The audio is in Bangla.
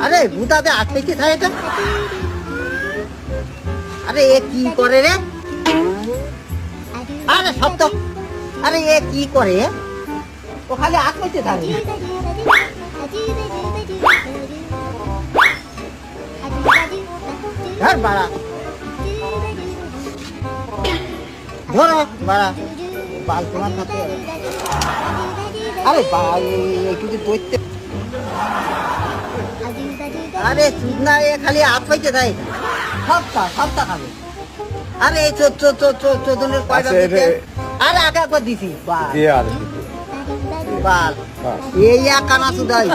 আরে ভূতাতে আটকে থাকে এটা। আরে এ কি করে রে? আরে শব্দ। আরে এ কি করে? ও খালি আটকে থাকে। ধর বাড়া, ধরো বাড়া, বাল তোমার সাথে। আরে বাল একটু দৈত্য। আরে সুদনা এ খালি আটকে থাকে। সবটা খাবে। আরে এই চোদ্দনের কয়টা দিতে? আরে আগে একবার দিছি বাল। বাল এই এক কানা সুদাই।